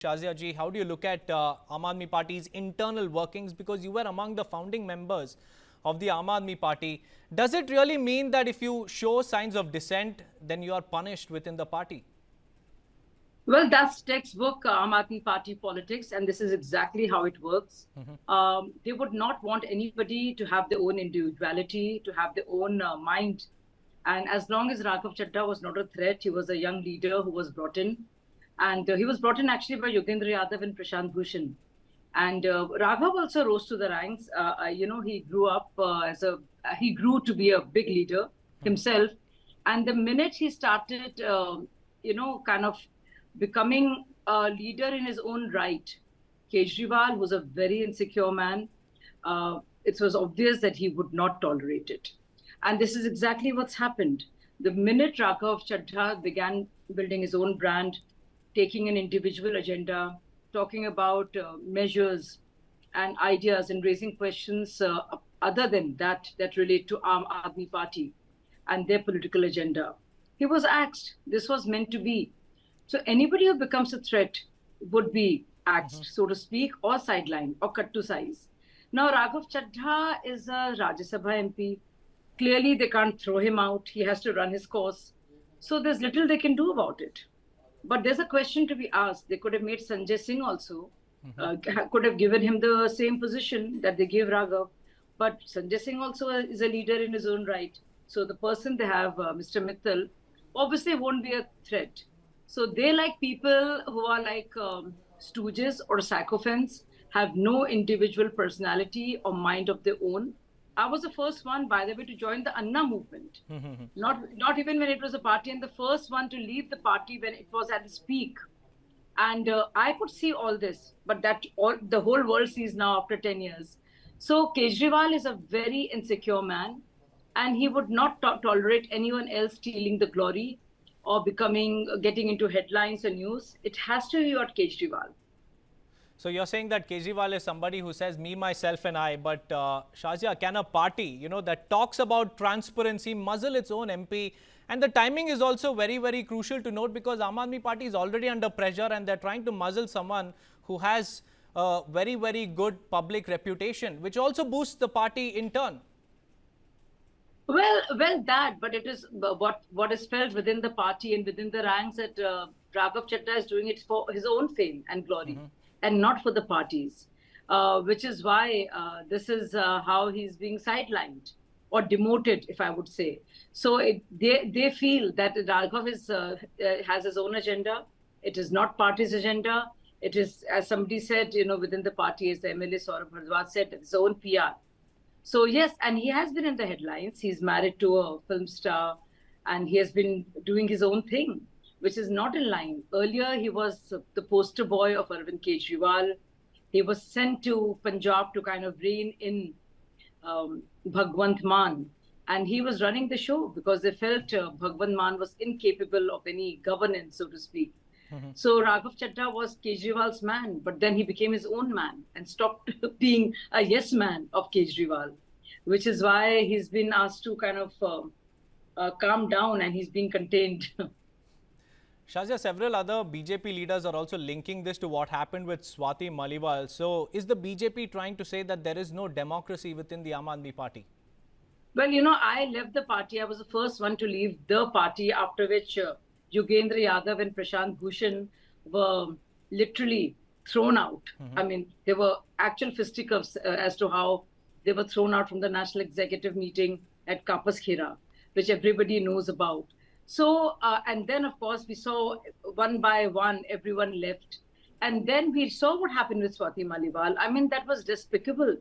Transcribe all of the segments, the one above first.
Shazia ji, how do you look at Aam Aadmi Party's internal workings? Because you were among the founding members of the Aam Aadmi Party. Does it really mean that if you show signs of dissent, then you are punished within the party? Well, that's textbook Aam Aadmi Party politics, and this is exactly how it works. They would not want anybody to have their own individuality, to have their own mind. And as long as Raghav Chadha was not a threat, he was a young leader who was brought in. And he was brought in actually by Yogendra Yadav and Prashant Bhushan. And Raghav also rose to the ranks. He grew up he grew to be a big leader himself. And the minute he started, kind of becoming a leader in his own right, Kejriwal was a very insecure man. It was obvious that he would not tolerate it. And this is exactly what's happened. The minute Raghav Chadha began building his own brand, taking an individual agenda, talking about measures and ideas and raising questions other than that relate to Aam Aadmi Party and their political agenda, he was axed. This was meant to be. So anybody who becomes a threat would be axed, so to speak, or sidelined or cut to size. Now, Raghav Chadha is a Rajya Sabha MP. Clearly, they can't throw him out. He has to run his course. So there's little they can do about it. But there's a question to be asked. They could have made Sanjay Singh also, could have given him the same position that they gave Raghav. But Sanjay Singh also is a leader in his own right. So the person they have, Mr. Mittal, obviously won't be a threat. So they like people who are like stooges or sycophants, have no individual personality or mind of their own. I was the first one, by the way, to join the Anna movement. Not even when it was a party, and the first one to leave the party when it was at its peak. And I could see all this, but the whole world sees now after 10 years. So Kejriwal is a very insecure man, and he would not tolerate anyone else stealing the glory or getting into headlines or news. It has to be about Kejriwal. So you're saying that Kejriwal is somebody who says me, myself and I, but Shazia, can a party, that talks about transparency muzzle its own MP? And the timing is also very, very crucial to note, because Aam Aadmi Party is already under pressure and they're trying to muzzle someone who has a very, very good public reputation, which also boosts the party in turn. Well, but it is what is felt within the party and within the ranks that Raghav Chadha is doing it for his own fame and glory, and not for the parties, which is why this is how he's being sidelined or demoted, if I would say. So they feel that Raghav has his own agenda. It is not party's agenda. It is, as somebody said, within the party, as the MLA Saurabh Bhardwaj said, his own PR. So yes, and he has been in the headlines. He's married to a film star, and he has been doing his own thing, which is not in line. Earlier, he was the poster boy of Arvind Kejriwal. He was sent to Punjab to kind of rein in Bhagwant Mann, and he was running the show because they felt Bhagwant Mann was incapable of any governance, so to speak. So Raghav Chadha was Kejriwal's man, but then he became his own man and stopped being a yes man of Kejriwal, which is why he's been asked to kind of calm down, and he's being contained. Shazia, several other BJP leaders are also linking this to what happened with Swati Maliwal. So is the BJP trying to say that there is no democracy within the Aam Aadmi Party? Well, I left the party. I was the first one to leave the party, after which Yogendra Yadav and Prashant Bhushan were literally thrown out. I mean, there were actual fisticuffs as to how they were thrown out from the National Executive meeting at Kapas Khera, which everybody knows about. So, and then, of course, we saw one by one, everyone left. And then we saw what happened with Swati Maliwal. I mean, that was despicable.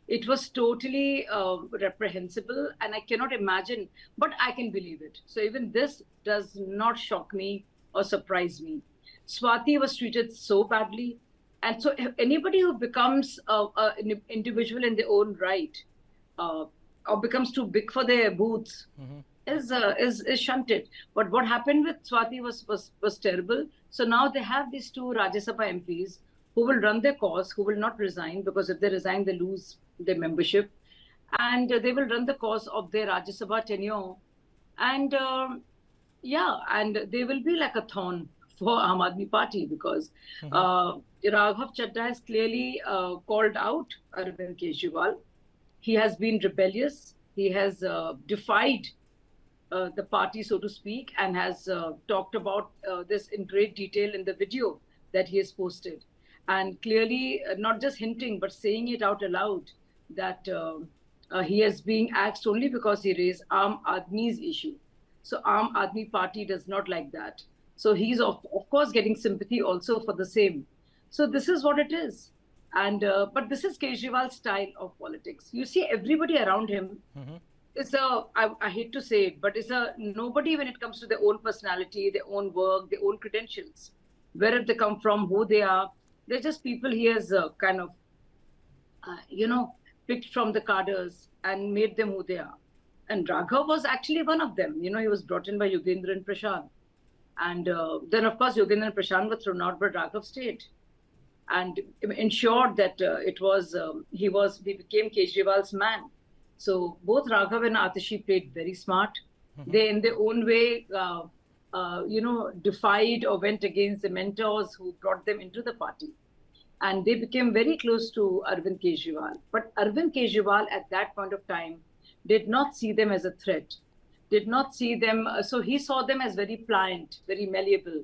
It was totally reprehensible, and I cannot imagine, but I can believe it. So even this does not shock me or surprise me. Swati was treated so badly. And so anybody who becomes an individual in their own right or becomes too big for their boots is shunted. But what happened with Swati was terrible. So now they have these two Rajya Sabha MPs who will run their cause, who will not resign, because if they resign, they lose their membership. And they will run the cause of their Rajya Sabha tenure. And and they will be like a thorn for Aam Aadmi Party because Raghav Chadha has clearly called out Arvind Kejriwal. He has been rebellious. He has defied the party, so to speak, and has talked about this in great detail in the video that he has posted. And clearly, not just hinting, but saying it out aloud that he is being axed only because he raised Aam Aadmi's issue. So Aam Aadmi Party does not like that. So he's of course getting sympathy also for the same. So this is what it is. And but this is Kejriwal's style of politics. You see, everybody around him is I hate to say it, but is a nobody when it comes to their own personality, their own work, their own credentials, where they come from, who they are. They're just people he has kind of, picked from the cadres and made them who they are. And Raghav was actually one of them. You know, he was brought in by Yogendra and Prashant. And then, of course, Yogendra and Prashant were thrown out, but Raghav stayed and ensured that he became Kejriwal's man. So both Raghav and Atishi played very smart. They, in their own way, defied or went against the mentors who brought them into the party. And they became very close to Arvind Kejriwal. But Arvind Kejriwal at that point of time did not see them as a threat, did not see them. So he saw them as very pliant, very malleable.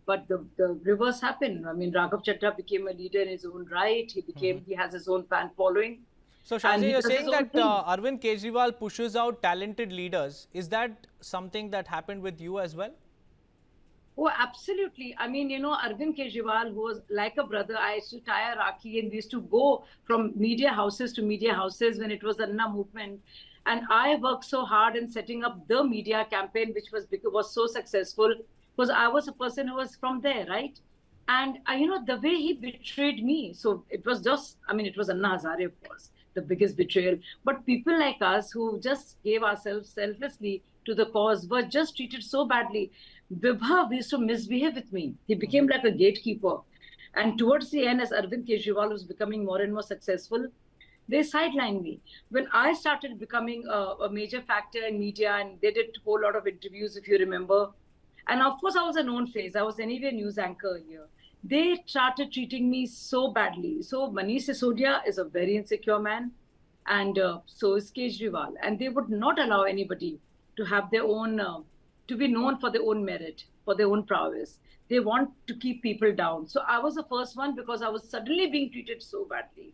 But the reverse happened. I mean, Raghav Chadha became a leader in his own right. He has his own fan following. So, Shazia, you're saying that Arvind Kejriwal pushes out talented leaders. Is that something that happened with you as well? Oh, absolutely. I mean, Arvind Kejriwal, who was like a brother, I used to tie a Rakhi and we used to go from media houses to media houses when it was the Anna movement. And I worked so hard in setting up the media campaign, which was so successful, because I was a person who was from there, right? And, the way he betrayed me, so it was it was Anna Hazare, of course, the biggest betrayal. But people like us who just gave ourselves selflessly to the cause were just treated so badly. Vibha used to misbehave with me. He became like a gatekeeper. And towards the end, as Arvind Kejriwal was becoming more and more successful, they sidelined me. When I started becoming a major factor in media, and they did a whole lot of interviews, if you remember. And of course, I was a known face. I was anyway a news anchor here. They started treating me so badly. So Manish Sisodia is a very insecure man. And so is Kejriwal. And they would not allow anybody to have their own, to be known for their own merit, for their own prowess. They want to keep people down. So I was the first one because I was suddenly being treated so badly,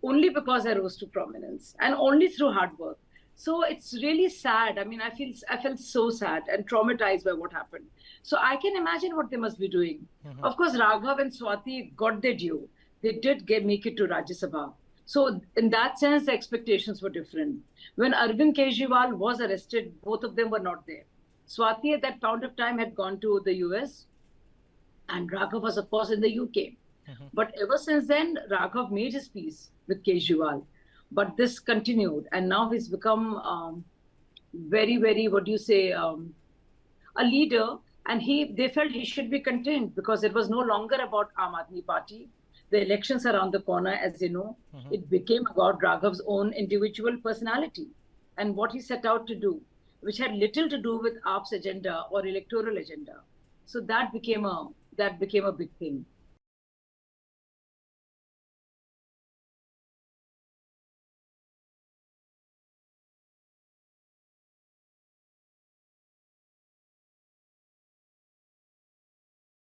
only because I rose to prominence and only through hard work. So it's really sad. I mean, I felt so sad and traumatized by what happened. So I can imagine what they must be doing. Of course, Raghav and Swati got their due. They did make it to Rajya Sabha. So in that sense, the expectations were different. When Arvind Kejriwal was arrested, both of them were not there. Swati at that point of time had gone to the US and Raghav was, of course, in the UK. But ever since then, Raghav made his peace with Kejriwal. But this continued, and now he's become very, very, a leader. And they felt he should be contained because it was no longer about Aam Aadmi Party. The elections are around the corner, as you know. It became about Raghav's own individual personality and what he set out to do, which had little to do with AAP's agenda or electoral agenda. So that became a big thing.